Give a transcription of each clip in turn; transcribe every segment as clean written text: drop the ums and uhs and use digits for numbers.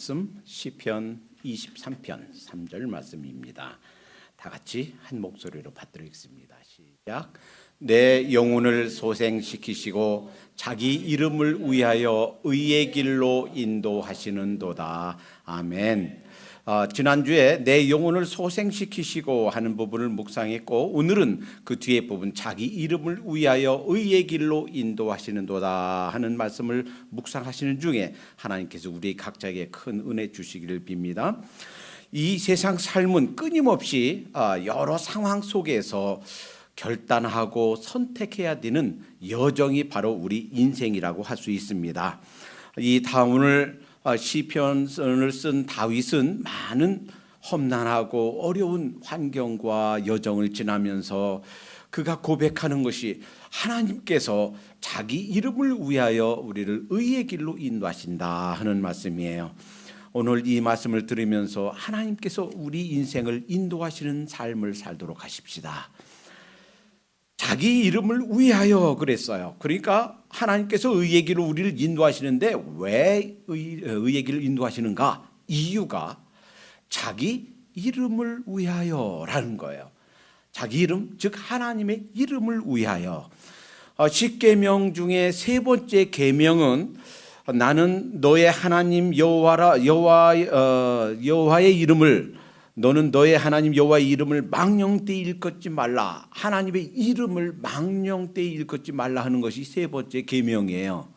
말씀 시편 23편 3절 말씀입니다. 다 같이 한 목소리로 받들겠습니다. 시작. 내 영혼을 소생시키시고 자기 이름을 위하여 의의 길로 인도하시는도다. 아멘. 지난주에 내 영혼을 소생시키시고 하는 부분을 묵상했고, 오늘은 그 뒤에 부분 자기 이름을 위하여 의의 길로 인도하시는도다 하는 말씀을 묵상하시는 중에 하나님께서 우리 각자에게 큰 은혜 주시기를 빕니다. 이 세상 삶은 끊임없이 여러 상황 속에서 결단하고 선택해야 되는 여정이 바로 우리 인생이라고 할 수 있습니다. 이 오늘 시편을 쓴 다윗은 많은 험난하고 어려운 환경과 여정을 지나면서 그가 고백하는 것이 하나님께서 자기 이름을 위하여 우리를 의의 길로 인도하신다 하는 말씀이에요. 오늘 이 말씀을 들으면서 하나님께서 우리 인생을 인도하시는 삶을 살도록 하십시다. 자기 이름을 위하여 그랬어요. 그러니까 하나님께서 의의 길로 우리를 인도하시는데 왜 의의 길로 인도하시는가? 이유가 자기 이름을 위하여라는 거예요. 자기 이름, 즉 하나님의 이름을 위하여. 10계명 중에 세 번째 계명은 나는 너의 하나님 여호와의 이름을, 너는 너의 하나님 여호와의 이름을 망령되이 일컫지 말라. 하나님의 이름을 망령되이 일컫지 말라 하는 것이 세 번째 계명이에요.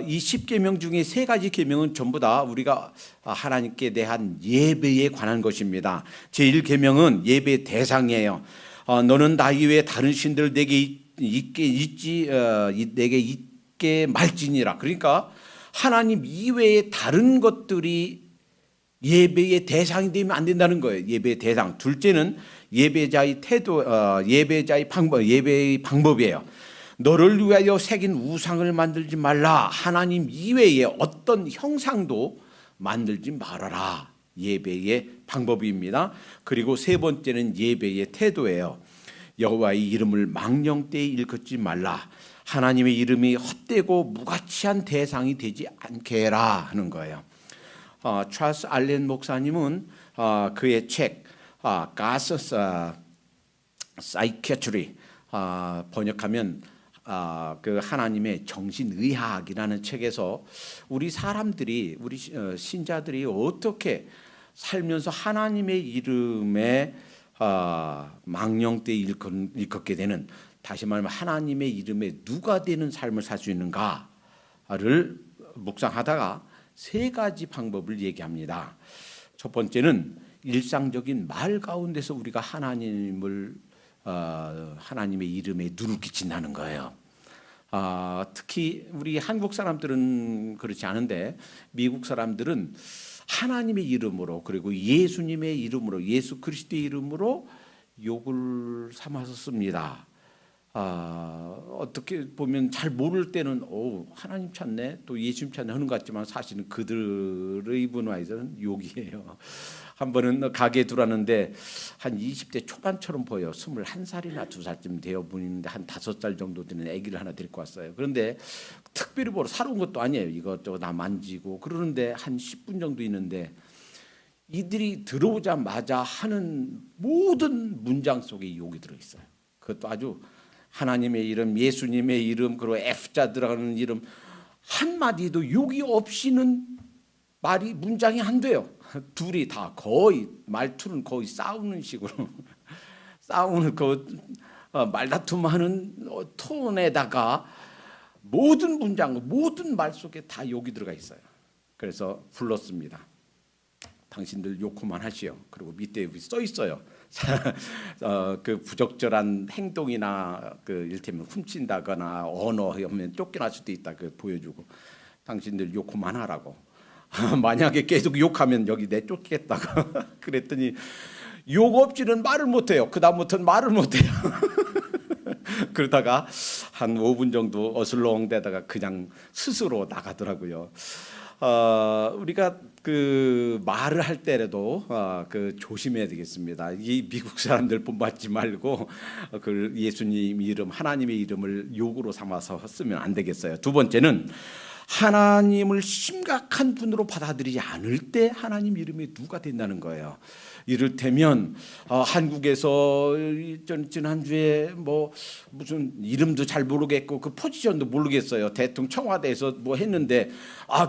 이 10계명 중에 세 가지 계명은 전부 다 우리가 하나님께 대한 예배에 관한 것입니다. 제1계명은 예배 대상이에요. 너는 나 이외에 다른 신들 내게 있게 말지니라. 그러니까 하나님 이외에 다른 것들이 예배의 대상이 되면 안 된다는 거예요. 예배의 대상. 둘째는 예배자의 태도, 예배의 방법이에요. 너를 위하여 새긴 우상을 만들지 말라. 하나님 이외에 어떤 형상도 만들지 말아라. 예배의 방법입니다. 그리고 세 번째는 예배의 태도예요. 여호와의 이름을 망령되이 일컫지 말라. 하나님의 이름이 헛되고 무가치한 대상이 되지 않게 해라 하는 거예요. 찰스 알렌 목사님은 그의 책 God's Psychiatry, 번역하면 그 하나님의 정신의학이라는 책에서 우리 사람들이, 우리 신자들이 어떻게 살면서 하나님의 이름에 망령되이 일컫게 되는, 다시 말하면 하나님의 이름에 누가 되는 삶을 살 수 있는가를 묵상하다가 세 가지 방법을 얘기합니다. 첫 번째는 일상적인 말 가운데서 우리가 하나님의 이름에 누를 끼친다는 거예요. 특히 우리 한국 사람들은 그렇지 않은데 미국 사람들은 하나님의 이름으로, 그리고 예수님의 이름으로, 예수 그리스도의 이름으로 욕을 삼아서 씁니다. 어떻게 보면 잘 모를 때는 하나님 찾네, 또 예수님 찾네 하는 것 같지만 사실은 그들의 문화에서는 욕이에요. 한 번은 가게에 들어왔는데 한 20대 초반처럼 보여. 21살이나 2살쯤 되어 보이는데 한 5살 정도 되는 아기를 하나 데리고 왔어요. 그런데 특별히 보러 사러 온 것도 아니에요. 이것저것 다 만지고 그러는데 한 10분 정도 있는데 이들이 들어오자마자 하는 모든 문장 속에 욕이 들어있어요. 그것도 아주 하나님의 이름, 예수님의 이름, 그리고 F자 들어가는 이름 한마디도 욕이 없이는 문장이 안 돼요. 둘이 다 거의 말투는 거의 싸우는 식으로 싸우는 말다툼하는 톤에다가 모든 문장, 모든 말 속에 다 욕이 들어가 있어요. 그래서 불렀습니다. 당신들 욕 그만하시오. 그리고 밑에 써 있어요. 그 부적절한 행동이나 그 일테면 훔친다거나 언어하면 쫓겨날 수도 있다. 그 보여주고 당신들 욕 그만하라고. 만약에 계속 욕하면 여기 내쫓겠다고. 그랬더니 욕 없이는 말을 못해요. 그 다음부터는 말을 못해요. 그러다가 한 5분 정도 어슬렁대다가 그냥 스스로 나가더라고요. 우리가 그 말을 할 때라도 그 조심해야 되겠습니다. 이 미국 사람들 본받지 말고 그 예수님 이름, 하나님의 이름을 욕으로 삼아서 쓰면 안 되겠어요. 두 번째는 하나님을 심각한 분으로 받아들이지 않을 때 하나님 이름이 누가 된다는 거예요. 이를테면 한국에서 지난주에 뭐 무슨 이름도 잘 모르겠고 그 포지션도 모르겠어요. 대통령 청와대에서 뭐 했는데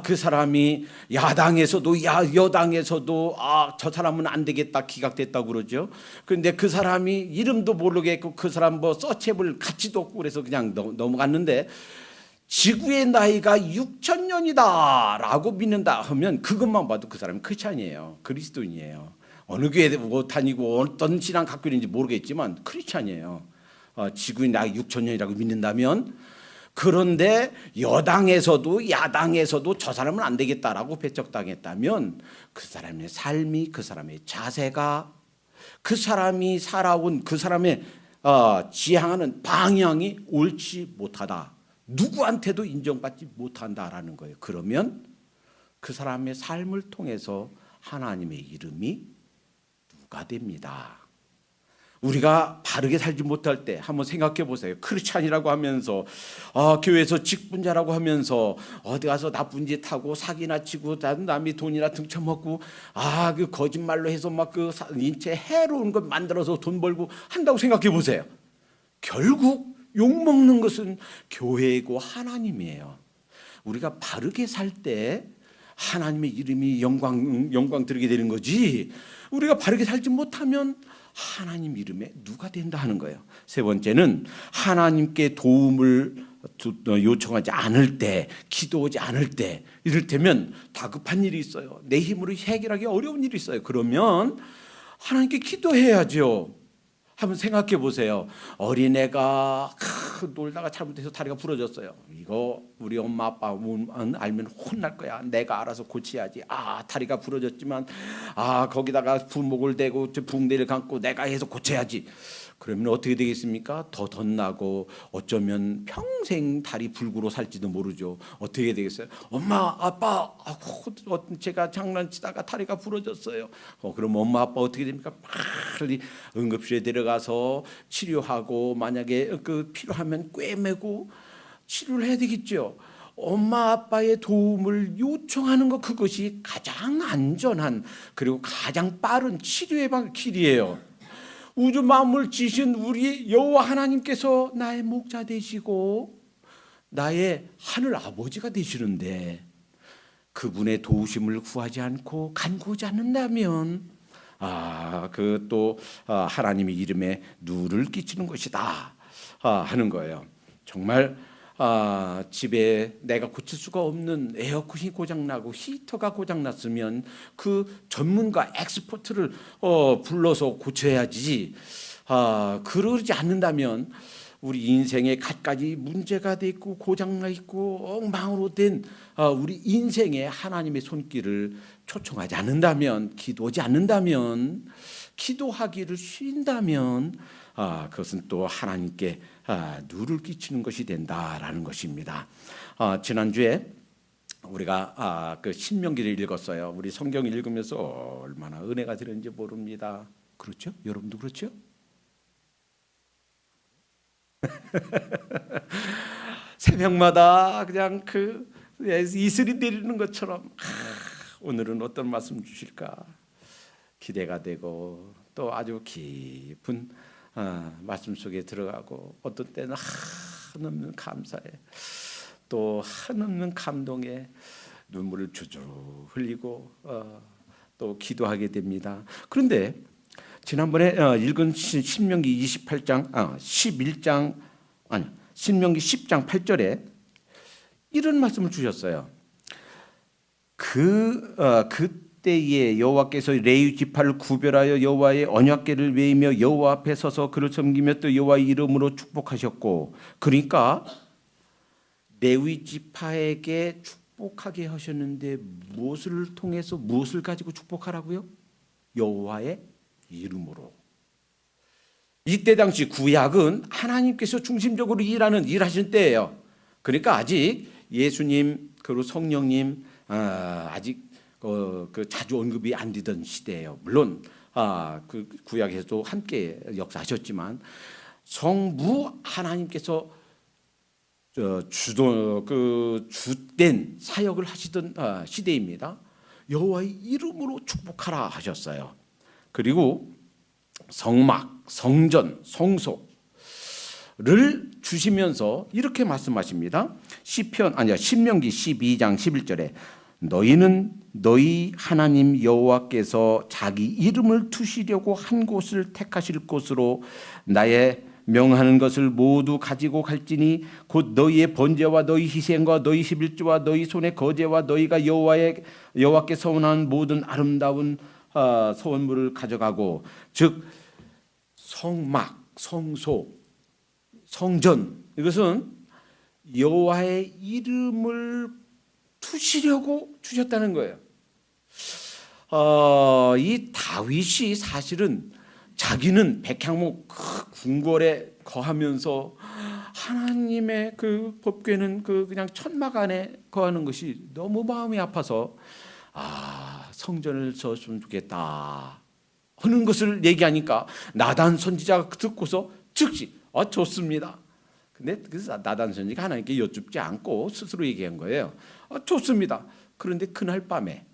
그 사람이 야당에서도 여당에서도 저 사람은 안 되겠다 기각됐다고 그러죠. 그런데 그 사람이 이름도 모르겠고 그 사람 뭐 서치해볼 가치도 없고 그래서 그냥 넘어갔는데 지구의 나이가 6,000년이다 라고 믿는다 하면 그것만 봐도 그 사람은 크리스찬이에요. 그리스도인이에요. 어느 교회 못 다니고 어떤 신앙 갖고 있는지 모르겠지만 크리스찬이에요. 지구의 나이 6,000년이라고 믿는다면, 그런데 여당에서도 야당에서도 저 사람은 안 되겠다라고 배척당했다면 그 사람의 삶이, 그 사람의 자세가, 그 사람이 살아온 그 사람의 지향하는 방향이 옳지 못하다, 누구한테도 인정받지 못한다라는 거예요. 그러면 그 사람의 삶을 통해서 하나님의 이름이 누가 됩니다. 우리가 바르게 살지 못할 때 한번 생각해 보세요. 크리스찬이라고 하면서 교회에서 직분자라고 하면서 어디 가서 나쁜 짓 하고 사기나 치고 남이 돈이나 등쳐먹고 그 거짓말로 해서 막 그 인체 해로운 것 만들어서 돈 벌고 한다고 생각해 보세요. 결국 욕먹는 것은 교회이고 하나님이에요. 우리가 바르게 살 때 하나님의 이름이 영광 드리게 되는 거지, 우리가 바르게 살지 못하면 하나님 이름에 누가 된다 하는 거예요. 세 번째는 하나님께 도움을 요청하지 않을 때, 기도하지 않을 때, 이를테면 다급한 일이 있어요. 내 힘으로 해결하기 어려운 일이 있어요. 그러면 하나님께 기도해야죠. 한번 생각해 보세요. 어린애가 놀다가 잘못해서 다리가 부러졌어요. 이거 우리 엄마 아빠 알면 혼날 거야. 내가 알아서 고쳐야지. 다리가 부러졌지만 거기다가 부목을 대고 붕대를 감고 내가 해서 고쳐야지. 그러면 어떻게 되겠습니까? 더 덧나고 어쩌면 평생 다리 불구로 살지도 모르죠. 어떻게 되겠어요? 엄마 아빠 제가 장난치다가 다리가 부러졌어요. 그럼 엄마 아빠 어떻게 됩니까? 빨리 응급실에 데려가서 치료하고, 만약에 필요하면 꿰매고 치료를 해야 되겠죠. 엄마 아빠의 도움을 요청하는 것, 그것이 가장 안전한 그리고 가장 빠른 치료의 길이에요. 우주 만물 지신 우리 여호와 하나님께서 나의 목자 되시고 나의 하늘 아버지가 되시는데 그분의 도우심을 구하지 않고 간구하지 않는다면 그 또 하나님의 이름에 누를 끼치는 것이다 하는 거예요. 정말 집에 내가 고칠 수가 없는 에어컨이 고장나고 히터가 고장났으면 그 전문가 엑스퍼트를 불러서 고쳐야지. 그러지 않는다면 우리 인생에 갖가지 문제가 돼 있고 고장나 있고 엉망으로 된 우리 인생에 하나님의 손길을 초청하지 않는다면, 기도하지 않는다면, 기도하기를 쉰다면 그것은 또 하나님께 누를 끼치는 것이 된다라는 것입니다. 지난주에 우리가 그 신명기를 읽었어요. 우리 성경 읽으면서 얼마나 은혜가 되는지 모릅니다. 그렇죠? 여러분도 그렇죠? 새벽마다 그냥 이슬이 내리는 것처럼 오늘은 어떤 말씀 주실까 기대가 되고, 또 아주 깊은 말씀 속에 들어가고, 어떤 때는 한없는 감사에, 또 한없는 감동에 눈물을 주르르 흘리고 또 기도하게 됩니다. 그런데 지난번에 읽은 신명기 28장, 신명기 10장 8절에 이런 말씀을 주셨어요. 그때에 여호와께서 레위 지파를 구별하여 여호와의 언약궤를 메이며 여호와 앞에 서서 그를 섬기며 또 여호와의 이름으로 축복하셨고, 그러니까 레위 지파에게 축복하게 하셨는데 무엇을 통해서, 무엇을 가지고 축복하라고요? 여호와의 이름으로. 이때 당시 구약은 하나님께서 중심적으로 일하신 때예요. 그러니까 아직 예수님 그리고 성령님 아직 그 자주 언급이 안 되던 시대예요. 물론 그 구약에서도 함께 역사하셨지만 성부 하나님께서 주된 사역을 하시던 시대입니다. 여호와의 이름으로 축복하라 하셨어요. 그리고 성막, 성전, 성소를 주시면서 이렇게 말씀하십니다. 신명기 12장 11절에 너희는 너희 하나님 여호와께서 자기 이름을 두시려고 한 곳을 택하실 곳으로 나의 명하는 것을 모두 가지고 갈지니 곧 너희의 번제와 너희 희생과 너희 십일조와 너희 손의 거제와 너희가 여호와께 서원한 모든 아름다운 서원물을 가져가고, 즉 성막, 성소, 성전, 이것은 여호와의 이름을 두시려고 주셨다는 거예요. 이 다윗이 사실은 자기는 백향목 궁궐에 거하면서 하나님의 그 법궤는 그냥 천막 안에 거하는 것이 너무 마음이 아파서 성전을 지었으면 좋겠다 하는 것을 얘기하니까 나단 선지자가 듣고서 즉시 좋습니다. 근데 그래서 나단 선지자가 하나님께 여쭙지 않고 스스로 얘기한 거예요. 좋습니다. 그런데 그날 밤에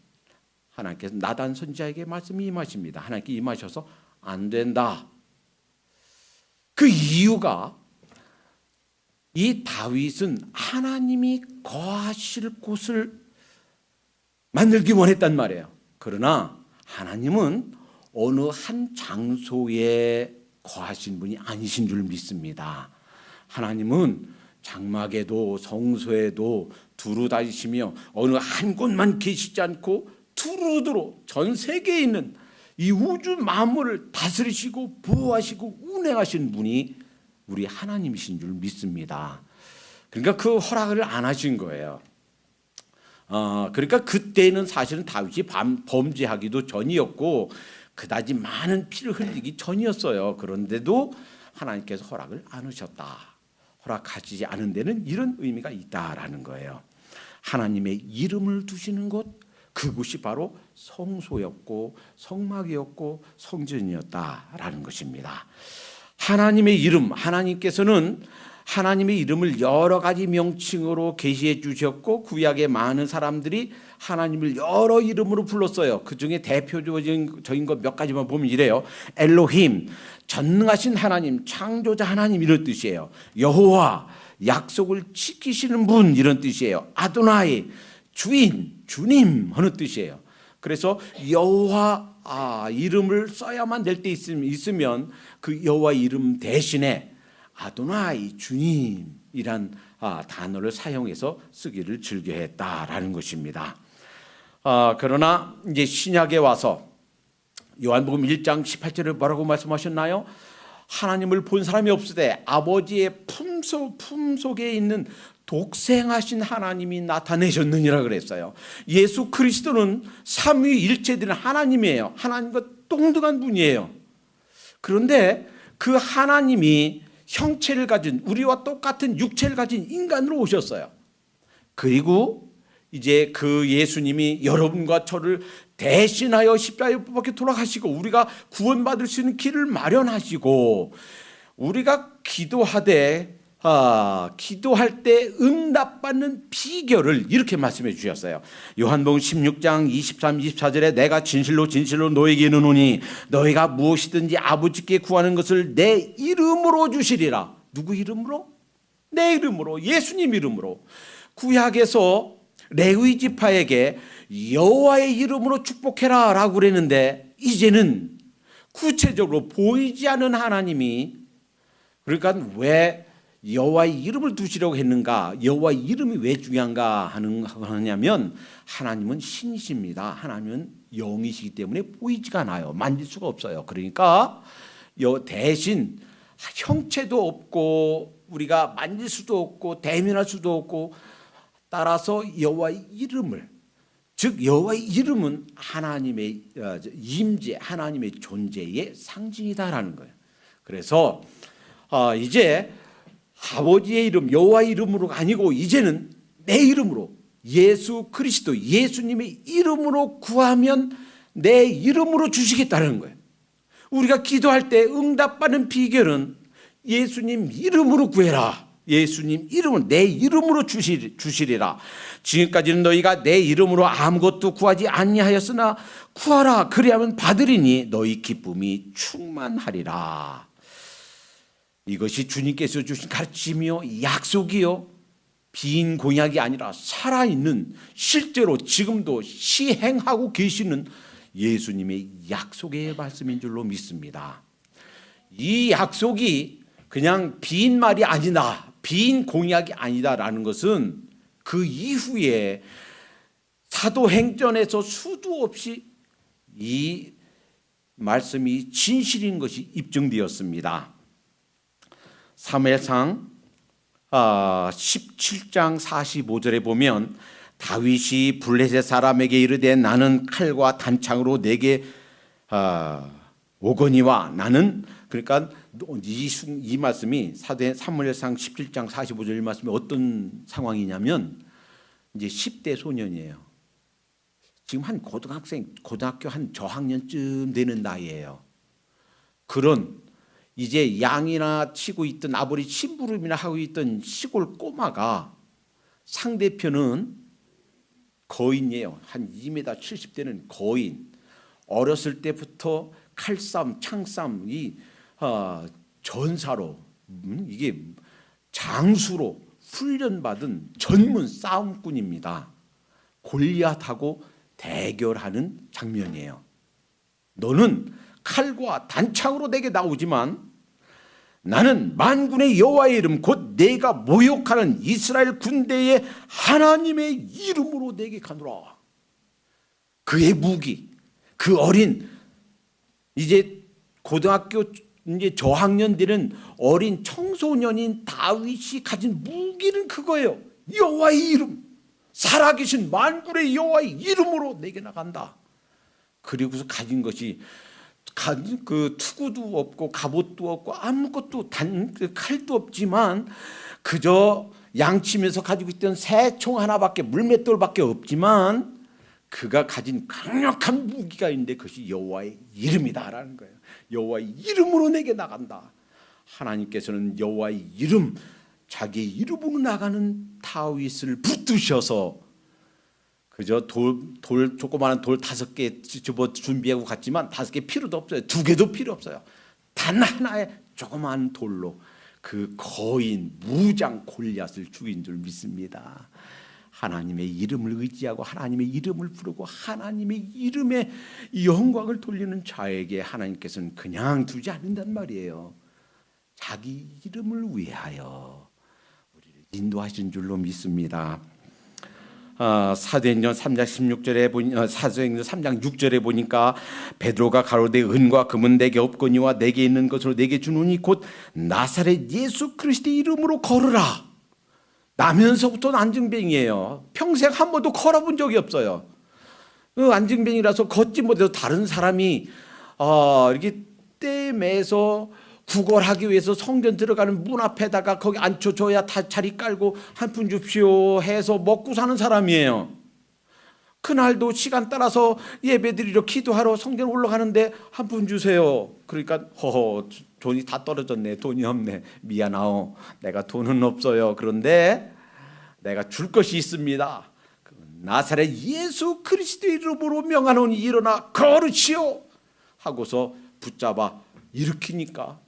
하나님께서 나단 선지자에게 말씀이 임하십니다. 하나님께 임하셔서 안 된다. 그 이유가 이 다윗은 하나님이 거하실 곳을 만들기 원했단 말이에요. 그러나 하나님은 어느 한 장소에 거하신 분이 아니신 줄 믿습니다. 하나님은 장막에도 성소에도 두루 다니시며 어느 한 곳만 계시지 않고 두루두루 전 세계에 있는 이 우주 만물을 다스리시고 보호하시고 운행하신 분이 우리 하나님이신 줄 믿습니다. 그러니까 그 허락을 안 하신 거예요. 그러니까 그때는 사실은 다윗이 범죄하기도 전이었고 그다지 많은 피를 흘리기 전이었어요. 그런데도 하나님께서 허락을 안 하셨다. 허락하시지 않은 데는 이런 의미가 있다라는 거예요. 하나님의 이름을 두시는 곳, 그곳이 바로 성소였고 성막이었고 성전이었다라는 것입니다. 하나님의 이름, 하나님께서는 하나님의 이름을 여러 가지 명칭으로 계시해 주셨고 구약의 많은 사람들이 하나님을 여러 이름으로 불렀어요. 그중에 대표적인 것 몇 가지만 보면 이래요. 엘로힘, 전능하신 하나님, 창조자 하나님 이런 뜻이에요. 여호와, 약속을 지키시는 분 이런 뜻이에요. 아도나이, 주인, 주님 하는 뜻이에요. 그래서 여호와 이름을 써야만 될 때 있으면 그 여호와 이름 대신에 아도나이, 주님이란 단어를 사용해서 쓰기를 즐겨했다라는 것입니다. 그러나 이제 신약에 와서 요한복음 1장 18절에 뭐라고 말씀하셨나요? 하나님을 본 사람이 없으되 아버지의 품속에 있는 독생하신 하나님이 나타내셨느니라 그랬어요. 예수 그리스도는 삼위일체된 하나님이에요. 하나님과 동등한 분이에요. 그런데 그 하나님이 형체를 가진 우리와 똑같은 육체를 가진 인간으로 오셨어요. 그리고 이제 그 예수님이 여러분과 저를 대신하여 십자가에 못 박혀 돌아가시고 우리가 구원받을 수 있는 길을 마련하시고 우리가 기도할 때 응답받는 비결을 이렇게 말씀해 주셨어요. 요한복음 16장 23, 24절에 내가 진실로 진실로 너에게 이르노니 너희가 무엇이든지 아버지께 구하는 것을 내 이름으로 주시리라. 누구 이름으로? 내 이름으로, 예수님 이름으로. 구약에서 레위 지파에게 여호와의 이름으로 축복해라 라고 그랬는데 이제는 구체적으로 보이지 않는 하나님이, 그러니까 왜 여호와의 이름을 두시려고 했는가, 여호와의 이름이 왜 중요한가 하냐면 하나님은 신이십니다. 하나님은 영이시기 때문에 보이지가 않아요. 만질 수가 없어요. 그러니까 대신 형체도 없고 우리가 만질 수도 없고 대면할 수도 없고, 따라서 여호와의 이름을, 즉 여호와의 이름은 하나님의 임재, 하나님의 존재의 상징이다라는 거예요. 그래서 이제 아버지의 이름, 여호와의 이름으로가 아니고 이제는 내 이름으로, 예수 그리스도, 예수님의 이름으로 구하면 내 이름으로 주시겠다는 거예요. 우리가 기도할 때 응답받는 비결은 예수님 이름으로 구해라. 예수님 이름을 내 이름으로 주시리라. 지금까지는 너희가 내 이름으로 아무것도 구하지 아니하였으나 구하라 그리하면 받으리니 너희 기쁨이 충만하리라. 이것이 주님께서 주신 가르침이요 약속이요 빈 공약이 아니라 살아있는 실제로 지금도 시행하고 계시는 예수님의 약속의 말씀인 줄로 믿습니다. 이 약속이 그냥 빈 말이 아니다, 빈 공약이 아니다라는 것은 그 이후에 사도행전에서 수도 없이 이 말씀이 진실인 것이 입증되었습니다. 사무엘상 17장 45절에 보면 다윗이 블레셋 사람에게 이르되 나는 칼과 단창으로 내게 오거니와 나는 그러니까 이 말씀이 사무엘상 17장 45절 이 말씀이 어떤 상황이냐면 이제 10대 소년이에요. 지금 한 고등학교 한 저학년쯤 되는 나이예요. 그런 이제 양이나 치고 있던 아버지 심부름이나 하고 있던 시골 꼬마가 상대편은 거인이에요. 한 2m 70대는 거인. 어렸을 때부터 칼싸움, 창싸움, 전사로 이게 장수로 훈련받은 전문 싸움꾼입니다. 골리앗하고 대결하는 장면이에요. 너는 칼과 단창으로 내게 나오지만 나는 만군의 여호와의 이름 곧 내가 모욕하는 이스라엘 군대의 하나님의 이름으로 내게 가노라. 그의 무기, 그 어린 이제 고등학교 이제 저학년 되는 어린 청소년인 다윗이 가진 무기는 그거예요. 여호와의 이름, 살아계신 만군의 여호와의 이름으로 내게 나간다. 그리고서 가진 것이 그 투구도 없고 갑옷도 없고 아무것도 칼도 없지만 그저 양치면서 가지고 있던 새총 하나밖에 물맷돌밖에 없지만 그가 가진 강력한 무기가 있는데 그것이 여호와의 이름이다라는 거예요. 여호와의 이름으로 내게 나간다. 하나님께서는 여호와의 이름, 자기 이름으로 나가는 다윗을 붙드셔서 그저 조그마한 돌 5개 집어 준비하고 갔지만 5개 필요도 없어요. 2개도 필요 없어요. 단 하나의 조그마한 돌로 그 거인 무장 골리앗을 죽인 줄 믿습니다. 하나님의 이름을 의지하고 하나님의 이름을 부르고 하나님의 이름에 영광을 돌리는 자에게 하나님께서는 그냥 두지 않는단 말이에요. 자기 이름을 위하여 우리를 인도하신 줄로 믿습니다. 사도행전 3장 16절에 사도행전 3장 6절에 보니까 베드로가 가로되 은과 금은 내게 없거니와 내게 있는 것으로 내게 주노니 곧 나사렛 예수 그리스도의 이름으로 걸으라. 나면서부터 안증뱅이에요. 평생 한 번도 걸어본 적이 없어요. 안증뱅이라서 걷지 못해서 다른 사람이 이렇게 떼매서 구걸하기 위해서 성전 들어가는 문 앞에다가 거기 앉혀줘야 다 자리 깔고 한 푼 줍시오 해서 먹고 사는 사람이에요. 그날도 시간 따라서 예배드리러 기도하러 성전 올라가는데 한 푼 주세요. 그러니까 돈이 다 떨어졌네. 돈이 없네. 미안하오. 내가 돈은 없어요. 그런데 내가 줄 것이 있습니다. 나사렛 예수 그리스도의 이름으로 명하노니 일어나 걸으시오 하고서 붙잡아 일으키니까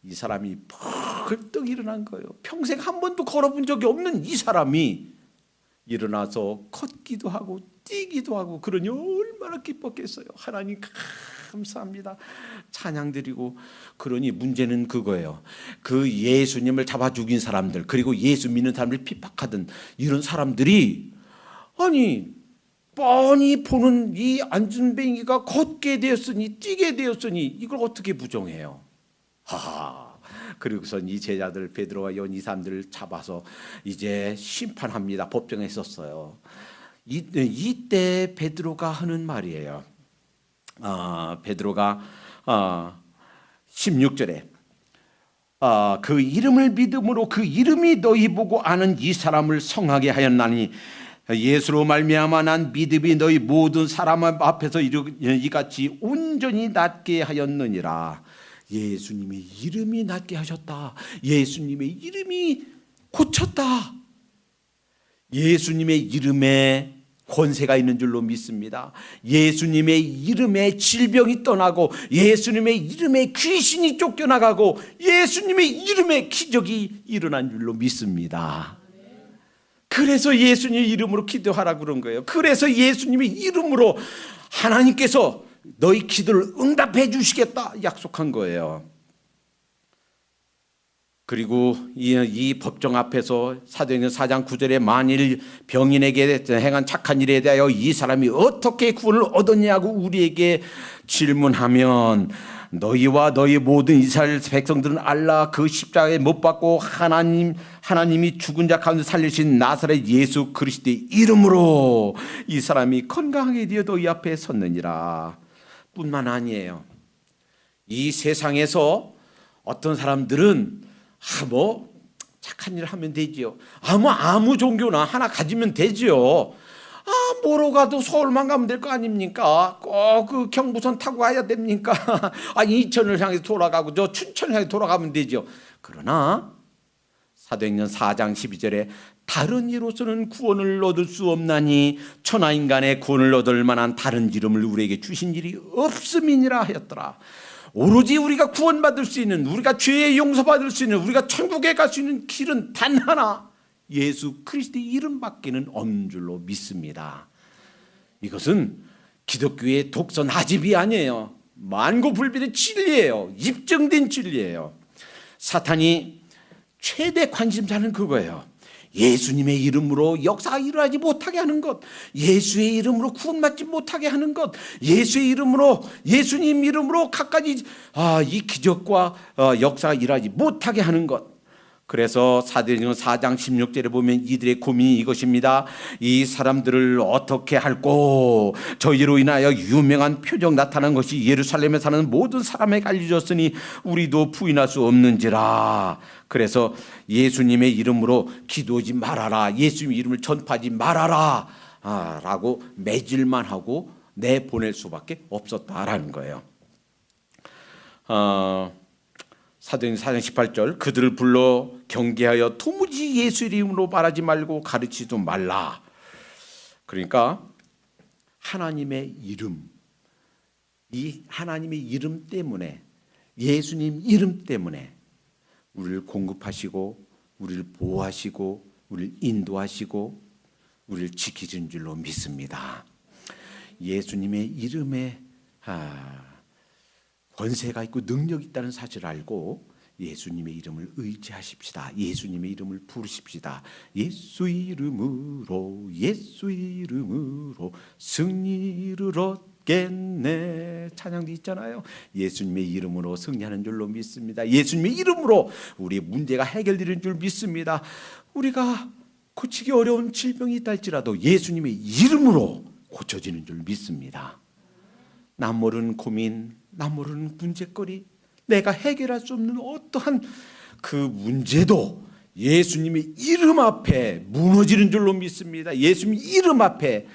이 사람이 벌떡 일어난 거예요. 평생 한 번도 걸어본 적이 없는 이 사람이 일어나서 걷기도 하고 뛰기도 하고 그러니 얼마나 기뻤겠어요. 하나님 감사합니다. 찬양 드리고. 그러니 문제는 그거예요. 그 예수님을 잡아 죽인 사람들 그리고 예수 믿는 사람들 핍박하던 이런 사람들이 아니 뻔히 보는 이 안전뱅이가 걷게 되었으니 뛰게 되었으니 이걸 어떻게 부정해요? 그리고선 이 제자들 베드로와 요한 이 사람들을 잡아서 이제 심판합니다. 법정에 섰어요. 이때 베드로가 하는 말이에요. 베드로가 16절에 그 이름을 믿음으로 그 이름이 너희 보고 아는 이 사람을 성하게 하였나니 예수로 말미암아 난 믿음이 너희 모든 사람 앞에서 이같이 온전히 낫게 하였느니라. 예수님의 이름이 낫게 하셨다. 예수님의 이름이 고쳤다. 예수님의 이름에 권세가 있는 줄로 믿습니다. 예수님의 이름에 질병이 떠나고, 예수님의 이름에 귀신이 쫓겨나가고, 예수님의 이름에 기적이 일어난 줄로 믿습니다. 그래서 예수님의 이름으로 기도하라고 그런 거예요. 그래서 예수님의 이름으로 하나님께서 너희 기도를 응답해 주시겠다 약속한 거예요. 그리고 이 법정 앞에서 사도행전 4장 9절에 만일 병인에게 행한 착한 일에 대하여 이 사람이 어떻게 구원을 얻었냐고 우리에게 질문하면, 너희와 너희 모든 이스라엘 백성들은 알라. 그 십자가에 못 박고 하나님이 죽은 자 가운데 살리신 나사렛 예수 그리스도의 이름으로 이 사람이 건강하게 되어 너희 앞에 섰느니라. 뿐만 아니에요. 이 세상에서 어떤 사람들은 착한 일을 하면 되지요. 아무 종교나 하나 가지면 되지요. 뭐로 가도 서울만 가면 될 거 아닙니까? 꼭 그 경부선 타고 가야 됩니까? 이천을 향해서 돌아가고 저 춘천을 향해 돌아가면 되죠. 그러나 사도행전 4장 12절에 다른 이로서는 구원을 얻을 수 없나니 천하인간의 구원을 얻을 만한 다른 이름을 우리에게 주신 일이 없음이니라 하였더라. 오로지 우리가 구원받을 수 있는, 우리가 죄의 용서받을 수 있는, 우리가 천국에 갈 수 있는 길은 단 하나, 예수 그리스도의 이름밖에는 없는 줄로 믿습니다. 이것은 기독교의 독서 나집이 아니에요. 만고불변의 진리예요. 입증된 진리예요. 사탄이 최대 관심사는 그거예요. 예수님의 이름으로 역사가 일어나지 못하게 하는 것, 예수의 이름으로 구원받지 못하게 하는 것, 예수의 이름으로, 예수님 이름으로 갖가지 이 기적과 역사가 일어나지 못하게 하는 것. 그래서 사도행전 4장 16절에 보면 이들의 고민이 이것입니다. 이 사람들을 어떻게 할꼬? 저희로 인하여 유명한 표적 나타난 것이 예루살렘에 사는 모든 사람에게 알려졌으니 우리도 부인할 수 없는지라. 그래서 예수님의 이름으로 기도하지 말아라, 예수님의 이름을 전파하지 말아라 라고 매질만 하고 내보낼 수밖에 없었다라는 거예요. 사도행전 4장 18절, 그들을 불러 경계하여 도무지 예수 이름으로 말하지 말고 가르치지도 말라. 그러니까 하나님의 이름, 이 하나님의 이름 때문에, 예수님 이름 때문에 우리를 공급하시고 우리를 보호하시고 우리를 인도하시고 우리를 지키신 줄로 믿습니다. 예수님의 이름에 권세가 있고 능력이 있다는 사실을 알고 예수님의 이름을 의지하십시다. 예수님의 이름을 부르십시다. 예수 이름으로 승리를 얻겠네. 찬양도 있잖아요. 예수님의 이름으로 승리하는 줄로 믿습니다. 예수님의 이름으로 우리의 문제가 해결되는 줄 믿습니다. 우리가 고치기 어려운 질병이 있다 할지라도 예수님의 이름으로 고쳐지는 줄 믿습니다. 남 모르는 고민, 남 모르는 문제거리, 내가 해결할 수 없는 어떠한 그 문제도 예수님의 이름 앞에 무너지는 줄로 믿습니다. 예수님의 이름 앞에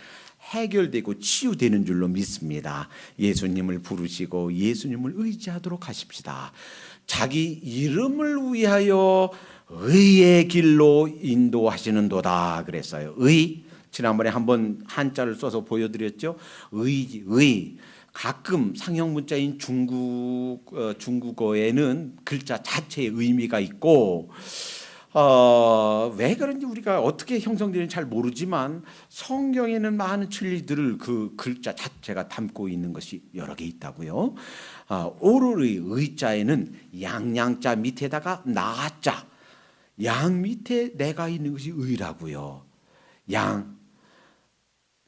해결되고 치유되는 줄로 믿습니다. 예수님을 부르시고 예수님을 의지하도록 하십시다. 자기 이름을 위하여 의의 길로 인도하시는도다 그랬어요. 의, 지난번에 한번 한자를 써서 보여드렸죠. 의. 가끔 상형 문자인 중국어에는 글자 자체의 의미가 있고 왜 그런지 우리가 어떻게 형성되는지 잘 모르지만 성경에는 많은 진리들을 그 글자 자체가 담고 있는 것이 여러 개 있다고요. 오로의 의자에는 양양자 밑에다가 나자, 양 밑에 내가 있는 것이 의라고요. 양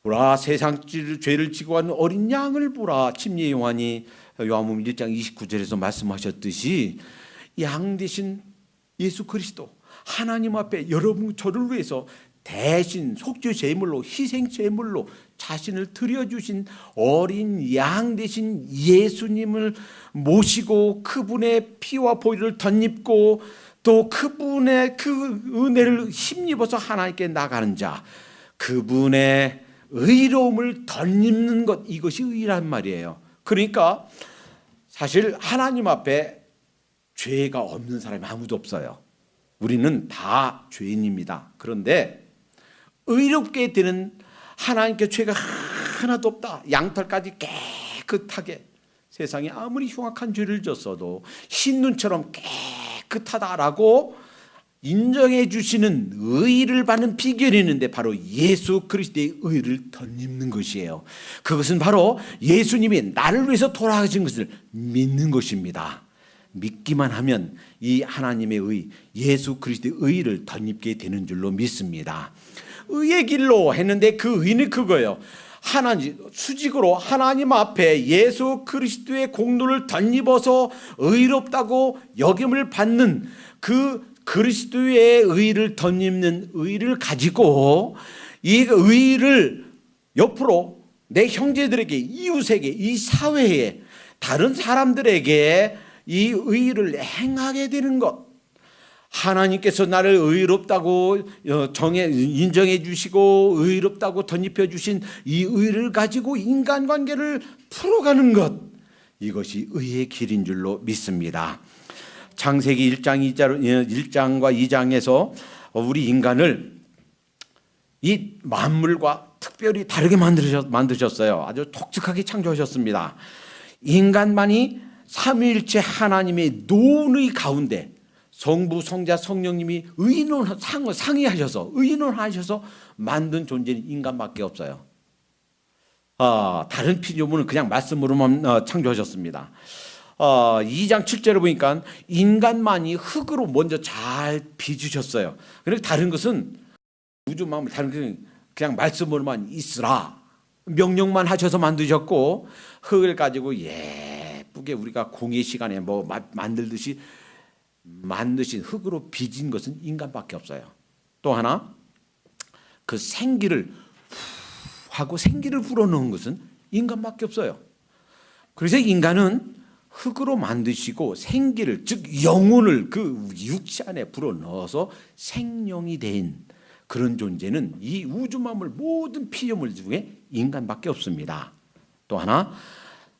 보라, 세상 죄를 지고 가는 어린 양을 보라. 침례 요한이 요한복음 1장 29절에서 말씀하셨듯이 양 대신 예수 그리스도 하나님 앞에 여러분 저를 위해서 대신 속죄 제물로, 희생 제물로 자신을 드려주신 어린 양 대신 예수님을 모시고 그분의 피와 보혈을 덧입고 또 그분의 그 은혜를 힘입어서 하나님께 나가는 자, 그분의 의로움을 덧입는 것, 이것이 의란 말이에요. 그러니까 사실 하나님 앞에 죄가 없는 사람이 아무도 없어요. 우리는 다 죄인입니다. 그런데 의롭게 되는 하나님께 죄가 하나도 없다. 양털까지 깨끗하게, 세상에 아무리 흉악한 죄를 졌어도 흰눈처럼 깨끗하다라고 인정해 주시는 의를 받는 비결이 있는데 바로 예수 그리스도의 의를 덧입는 것이에요. 그것은 바로 예수님이 나를 위해서 돌아가신 것을 믿는 것입니다. 믿기만 하면 이 하나님의 의, 예수 그리스도의 의를 덧입게 되는 줄로 믿습니다. 의의 길로 했는데 그 의는 그거예요. 하나님 수직으로 하나님 앞에 예수 그리스도의 공로를 덧입어서 의롭다고 여김을 받는 그 그리스도의 의를 덧입는 의를 가지고 이 의를 옆으로 내 형제들에게, 이웃에게, 이 사회에, 다른 사람들에게 이 의를 행하게 되는 것. 하나님께서 나를 의롭다고 인정해 주시고 의롭다고 덧입혀 주신 이 의를 가지고 인간관계를 풀어가는 것, 이것이 의의 길인 줄로 믿습니다. 창세기 1장과 2장에서 우리 인간을 이 만물과 특별히 다르게 만드셨어요. 아주 독특하게 창조하셨습니다. 인간만이 삼위일체 하나님의 논의 가운데 성부, 성자, 성령님이 상의하셔서 의논하셔서 만든 존재는 인간밖에 없어요. 다른 피조물은 그냥 말씀으로만 창조하셨습니다. 2장 7절을 보니까 인간만이 흙으로 먼저 잘 빚으셨어요. 그리고 다른 것은 우주 만물, 다른 것은 그냥 말씀으로만 있으라 명령만 하셔서 만드셨고, 흙을 가지고 예쁘게 우리가 공예 시간에 뭐 만들듯이 만드신 흙으로 빚은 것은 인간밖에 없어요. 또 하나, 그 생기를 하고 생기를 불어넣은 것은 인간밖에 없어요. 그래서 인간은 흙으로 만드시고 생기를, 즉 영혼을 그 육체 안에 불어넣어서 생명이 된 그런 존재는 이 우주 만물 모든 피조물 중에 인간밖에 없습니다. 또 하나,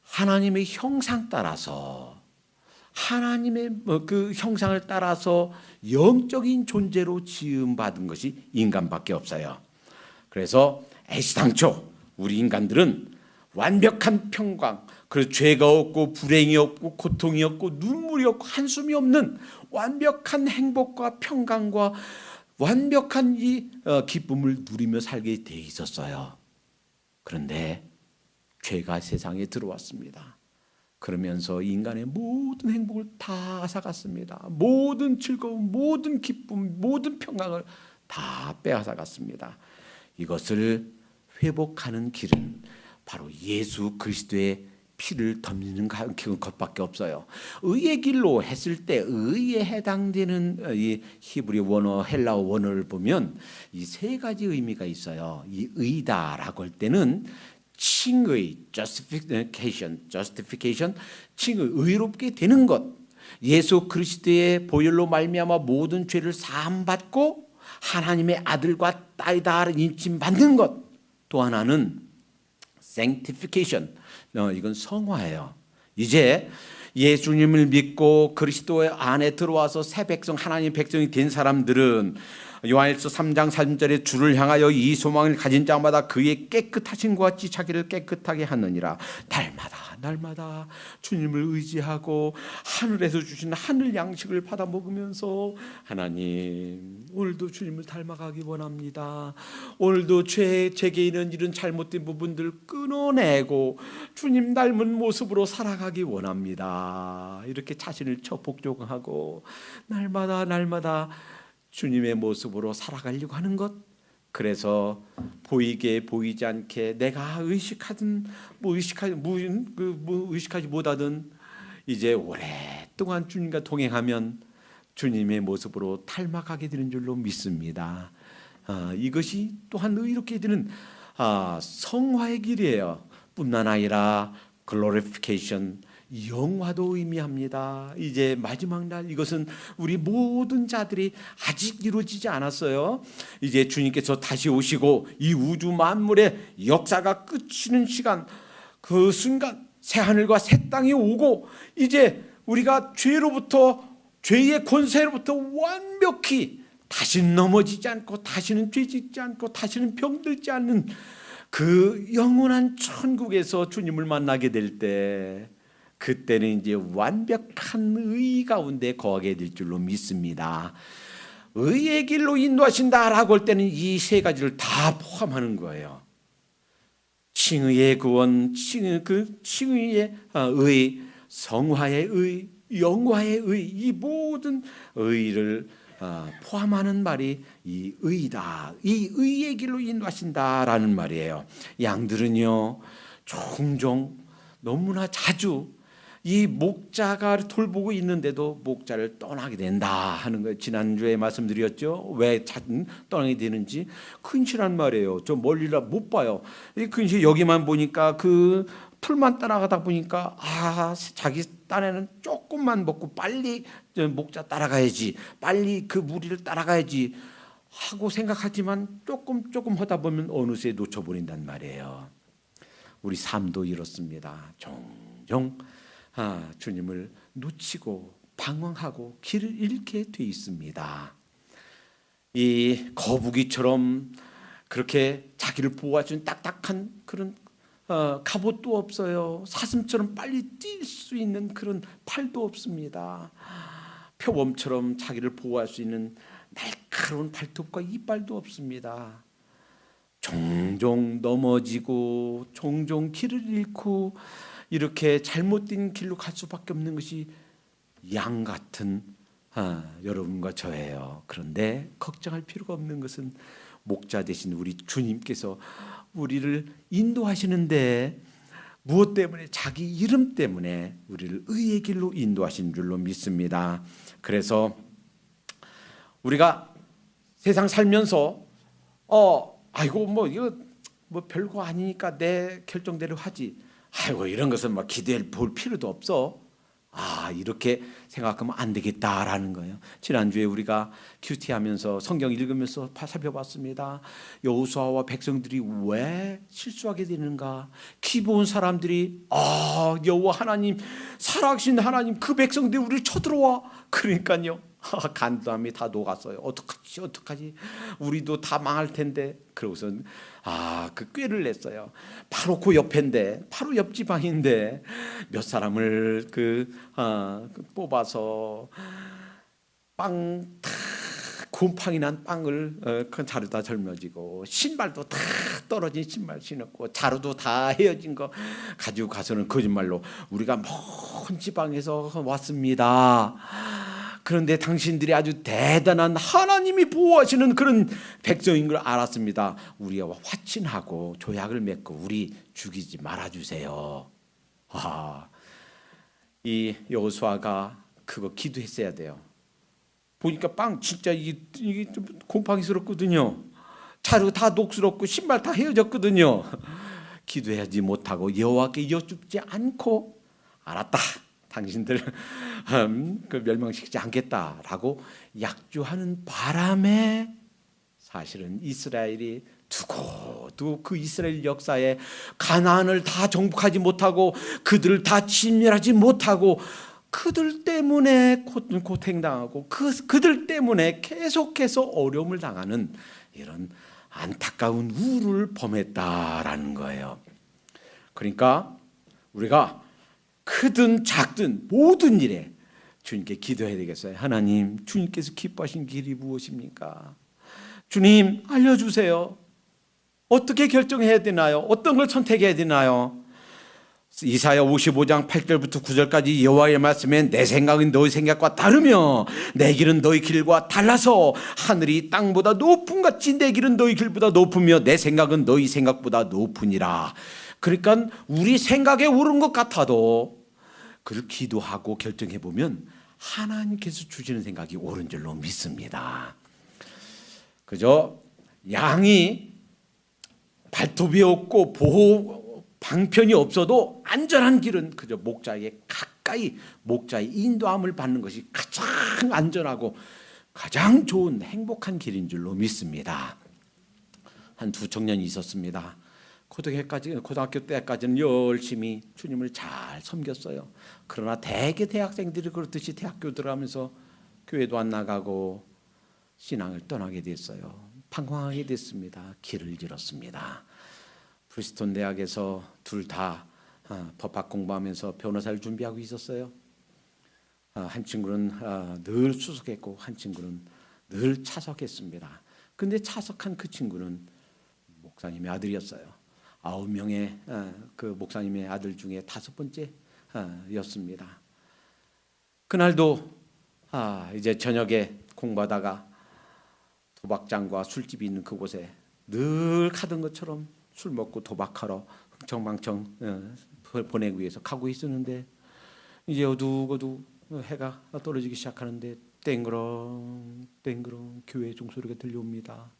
하나님의 형상 따라서, 하나님의 그 형상을 따라서 영적인 존재로 지음받은 것이 인간밖에 없어요. 그래서 애시당초 우리 인간들은 완벽한 평강, 그래서 죄가 없고 불행이 없고 고통이 없고 눈물이 없고 한숨이 없는 완벽한 행복과 평강과 완벽한 이 기쁨을 누리며 살게 돼 있었어요. 그런데 죄가 세상에 들어왔습니다. 그러면서 인간의 모든 행복을 다 앗아갔습니다. 모든 즐거움, 모든 기쁨, 모든 평강을 다 빼앗아갔습니다. 이것을 회복하는 길은 바로 예수 그리스도의 피를 덧입는 것밖에 없어요. 의의 길로 했을 때 의에 해당되는 이 히브리 원어, 헬라어 원어를 보면 이 세 가지 의미가 있어요. 이 의다라고 할 때는 칭의, justification, 칭의, 의롭게 되는 것, 예수 그리스도의 보혈로 말미암아 모든 죄를 사함받고 하나님의 아들과 딸이다 인칭받는 것. 또 하나는 sanctification, 이건 성화예요. 이제 예수님을 믿고 그리스도의 안에 들어와서 새 백성, 하나님의 백성이 된 사람들은 요한일서 3장 3절에 주를 향하여 이 소망을 가진 자마다 그의 깨끗하신 것 같이 자기를 깨끗하게 하느니라. 날마다 주님을 의지하고 하늘에서 주신 하늘 양식을 받아 먹으면서 하나님, 오늘도 주님을 닮아가기 원합니다. 오늘도 제게 있는 이런 잘못된 부분들 끊어내고 주님 닮은 모습으로 살아가기 원합니다. 이렇게 자신을 복종하고 날마다 주님의 모습으로 살아가려고 하는 것. 그래서 보이게 보이지 않게 내가 의식하지 못하든 이제 오랫동안 주님과 동행하면 주님의 모습으로 닮아가게 되는 줄로 믿습니다. 이것이 또한 의롭게 되는 성화의 길이에요. 뿐만 아니라 글로리피케이션, 영화도 의미합니다. 이제 마지막 날, 이것은 우리 모든 자들이 아직 이루어지지 않았어요. 이제 주님께서 다시 오시고 이 우주 만물의 역사가 끝이는 시간, 그 순간 새 하늘과 새 땅이 오고 이제 우리가 죄로부터 죄의 권세로부터 완벽히 다시는 넘어지지 않고 다시는 죄짓지 않고 다시는 병들지 않는 그 영원한 천국에서 주님을 만나게 될 때, 그때는 이제 완벽한 의 가운데 거하게 될 줄로 믿습니다. 의의 길로 인도하신다라고 할 때는 이 세 가지를 다 포함하는 거예요. 칭의의 구원, 칭의의 의, 성화의 의, 영화의 의, 이 모든 의를 포함하는 말이 이 의다. 이 의의 길로 인도하신다라는 말이에요. 양들은요, 종종 너무나 자주 이 목자가 돌보고 있는데도 목자를 떠나게 된다 하는 거예요. 지난주에 말씀드렸죠. 왜 떠나게 되는지. 근실한 말이에요. 저 멀리라 못 봐요. 이 근실 여기만 보니까 그 풀만 따라가다 보니까 자기 딴에는 조금만 먹고 빨리 목자 따라가야지, 빨리 그 무리를 따라가야지 하고 생각하지만 조금 하다 보면 어느새 놓쳐버린단 말이에요. 우리 삶도 이렇습니다. 종종 주님을 놓치고 방황하고 길을 잃게 돼 있습니다. 이 거북이처럼 그렇게 자기를 보호할 수 있는 딱딱한 그런 갑옷도 없어요. 사슴처럼 빨리 뛸 수 있는 그런 팔도 없습니다. 표범처럼 자기를 보호할 수 있는 날카로운 발톱과 이빨도 없습니다. 종종 넘어지고 종종 길을 잃고 이렇게 잘못된 길로 갈 수밖에 없는 것이 양 같은 여러분과 저예요. 그런데 걱정할 필요가 없는 것은 목자 되신 우리 주님께서 우리를 인도하시는데 무엇 때문에? 자기 이름 때문에 우리를 의의 길로 인도하신 줄로 믿습니다. 그래서 우리가 세상 살면서 아이고 뭐 이거 뭐 별거 아니니까 내 결정대로 하지. 아이고 이런 것은 막 기대해 볼 필요도 없어. 이렇게 생각하면 안 되겠다라는 거예요. 지난주에 우리가 큐티하면서 성경 읽으면서 살펴봤습니다. 여호수아와 백성들이 왜 실수하게 되는가? 기브온 사람들이 여호와 하나님, 살아계신 하나님, 그 백성들이 우리를 쳐들어와. 그러니까요, 간담이 다 녹았어요. 어떡하지? 우리도 다 망할 텐데. 그러고선 그 꾀를 냈어요. 바로 그 옆인데, 바로 옆 지방인데 몇 사람을 뽑아서 빵 다 곰팡이 난 빵을 그 자루다 짊어지고 신발도 다 떨어진 신발 신었고 자루도 다 헤어진 거 가지고 가서는 거짓말로 우리가 먼 지방에서 왔습니다. 그런데 당신들이 아주 대단한 하나님이 보호하시는 그런 백성인 걸 알았습니다. 우리와 화친하고 조약을 맺고 우리 죽이지 말아주세요. 이 여호수아가 그거 기도했어야 돼요. 보니까 빵 진짜 이게 좀 곰팡이스럽거든요. 자루 다 녹슬었고 신발 다 헤어졌거든요. 기도하지 못하고 여호와께 여쭙지 않고 알았다. 당신들 멸망시키지 않겠다라고 약조하는 바람에 사실은 이스라엘이 두고도 그 이스라엘 역사에 가나안을 다 정복하지 못하고 그들을 다 진멸하지 못하고 그들 때문에 고통당하고 그들 때문에 계속해서 어려움을 당하는 이런 안타까운 우를 범했다라는 거예요. 그러니까 우리가 크든 작든 모든 일에 주님께 기도해야 되겠어요. 하나님, 주님께서 기뻐하신 길이 무엇입니까? 주님, 알려주세요. 어떻게 결정해야 되나요? 어떤 걸 선택해야 되나요? 이사야 55장 8절부터 9절까지 여호와의 말씀에 내 생각은 너희 생각과 다르며 내 길은 너희 길과 달라서 하늘이 땅보다 높음같이 내 길은 너희 길보다 높으며 내 생각은 너희 생각보다 높으니라. 그러니까 우리 생각에 옳은 것 같아도 그걸 기도하고 결정해 보면 하나님께서 주시는 생각이 옳은 줄로 믿습니다. 그저 양이 발톱이 없고 보호 방편이 없어도 안전한 길은 그저 목자에게 가까이 목자의 인도함을 받는 것이 가장 안전하고 가장 좋은 행복한 길인 줄로 믿습니다. 한 두 청년이 있었습니다. 고등학교 때까지는 열심히 주님을 잘 섬겼어요. 그러나 대개 대학생들이 그렇듯이 대학교 들어가면서 교회도 안 나가고 신앙을 떠나게 됐어요. 방황하게 됐습니다. 길을 잃었습니다. 프리스톤 대학에서 둘 다 법학 공부하면서 변호사를 준비하고 있었어요. 한 친구는 늘 수석했고 한 친구는 늘 차석했습니다. 근데 차석한 그 친구는 목사님의 아들이었어요. 9명의 그 목사님의 아들 중에 5번째 였습니다. 그날도 이제 저녁에 공부하다가 도박장과 술집이 있는 그곳에 늘 가던 것처럼 술 먹고 도박하러 흥청망청 보내기 위해서 가고 있었는데 이제 어둑어둑 해가 떨어지기 시작하는데 땡그렁 땡그렁 교회 종소리가 들려옵니다.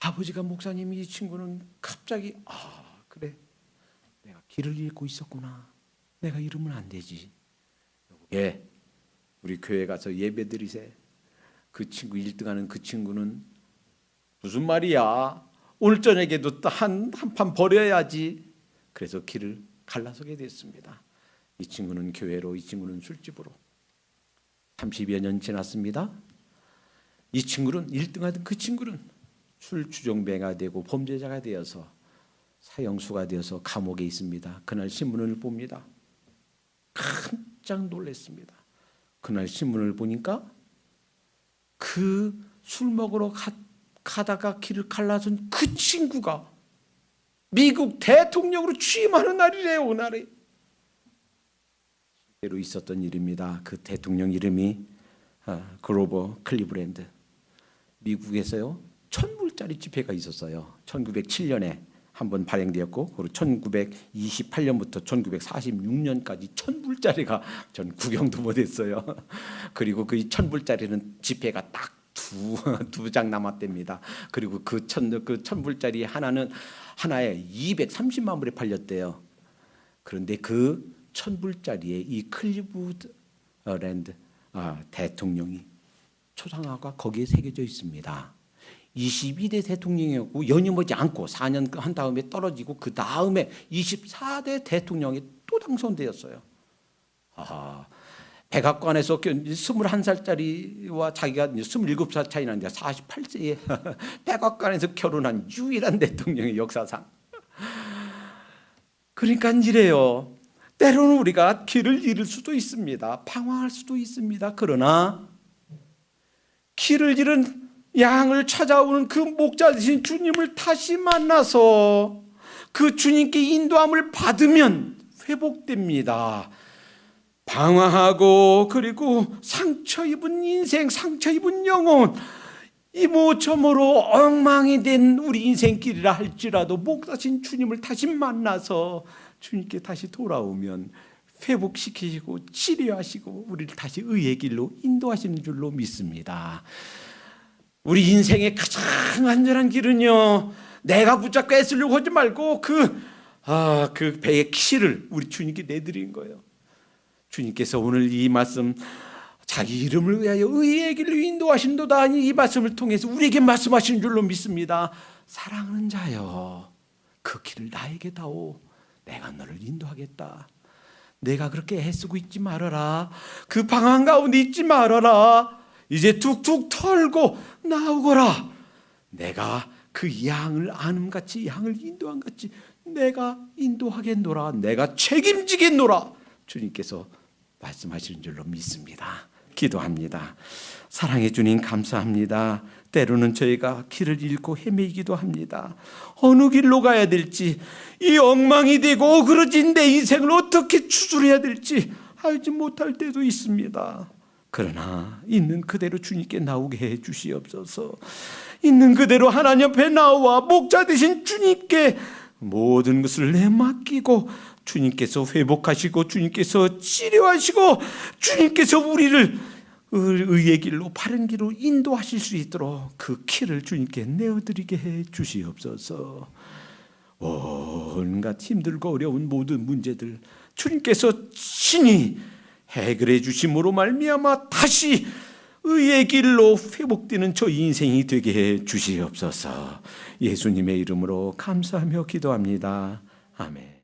아버지가 목사님이 이 친구는 갑자기 그래 내가 길을 잃고 있었구나. 내가 잃으면 안 되지. 예, 우리 교회 가서 예배 드리세. 그 친구 1등하는 그 친구는 무슨 말이야. 오늘 저녁에도 한 판 버려야지. 그래서 길을 갈라서게 됐습니다. 이 친구는 교회로, 이 친구는 술집으로. 30여 년 지났습니다. 이 친구는 1등하던 그 친구는 술 주정뱅이가 되고 범죄자가 되어서 사형수가 되어서 감옥에 있습니다. 그날 신문을 봅니다. 깜짝 놀랐습니다. 그날 신문을 보니까 그 술 먹으러 가다가 길을 갈라선 그 친구가 미국 대통령으로 취임하는 날이래요. 오늘에 실제로 있었던 일입니다. 그 대통령 이름이 그로버 클리브랜드. 미국에서요 1000불짜리 지폐가 있었어요. 1907년에 한번 발행되었고 그리고 1928년부터 1946년까지 1000불짜리가 전 구경도 못했어요. 그리고 그 1000불짜리는 지폐가 딱 두 장 남았답니다. 그리고 그 1000불짜리 하나에 230만 불에 팔렸대요. 그런데 그 1000불짜리에 이 클리브랜드 대통령이 초상화가 거기에 새겨져 있습니다. 22대 대통령이었고 연임하지 않고 4년 한 다음에 떨어지고 그 다음에 24대 대통령이 또 당선되었어요. 백악관에서 21살짜리와 자기가 27살 차이 나는데 48세에 백악관에서 결혼한 유일한 대통령의 역사상. 그러니까 이래요. 때로는 우리가 길을 잃을 수도 있습니다. 방황할 수도 있습니다. 그러나 길을 잃은 양을 찾아오는 그 목자 되신 주님을 다시 만나서 그 주님께 인도함을 받으면 회복됩니다. 방황하고 그리고 상처 입은 인생, 상처 입은 영혼, 이모저모로 엉망이 된 우리 인생길이라 할지라도 목자신 주님을 다시 만나서 주님께 다시 돌아오면 회복시키시고 치료하시고 우리를 다시 의의 길로 인도하시는 줄로 믿습니다. 우리 인생의 가장 안전한 길은요, 내가 붙잡고 애쓰려고 하지 말고 그 배의 키를 우리 주님께 내드린 거예요. 주님께서 오늘 이 말씀 자기 이름을 위하여 의의 길로 인도하신도다 하니 이 말씀을 통해서 우리에게 말씀하시는 줄로 믿습니다. 사랑하는 자여, 그 길을 나에게 다오. 내가 너를 인도하겠다. 내가 그렇게 애쓰고 있지 말아라. 그 방황 가운데 있지 말아라. 이제 툭툭 털고 나오거라. 내가 그 양을 아는같이 양을 인도한같이 내가 인도하겠노라. 내가 책임지겠노라. 주님께서 말씀하시는 줄로 믿습니다. 기도합니다. 사랑해 주님 감사합니다. 때로는 저희가 길을 잃고 헤매기도 합니다. 어느 길로 가야 될지, 이 엉망이 되고 어그러진 내 인생을 어떻게 추스려야 될지 알지 못할 때도 있습니다. 그러나 있는 그대로 주님께 나오게 해 주시옵소서. 있는 그대로 하나님 앞에 나와 목자 되신 주님께 모든 것을 내맡기고 주님께서 회복하시고 주님께서 치료하시고 주님께서 우리를 의의 길로 바른 길로 인도하실 수 있도록 그 키를 주님께 내어드리게 해 주시옵소서. 온갖 힘들고 어려운 모든 문제들 주님께서 친히 해결해 주심으로 말미암아 다시 의의 길로 회복되는 저 인생이 되게 해 주시옵소서. 예수님의 이름으로 감사하며 기도합니다. 아멘.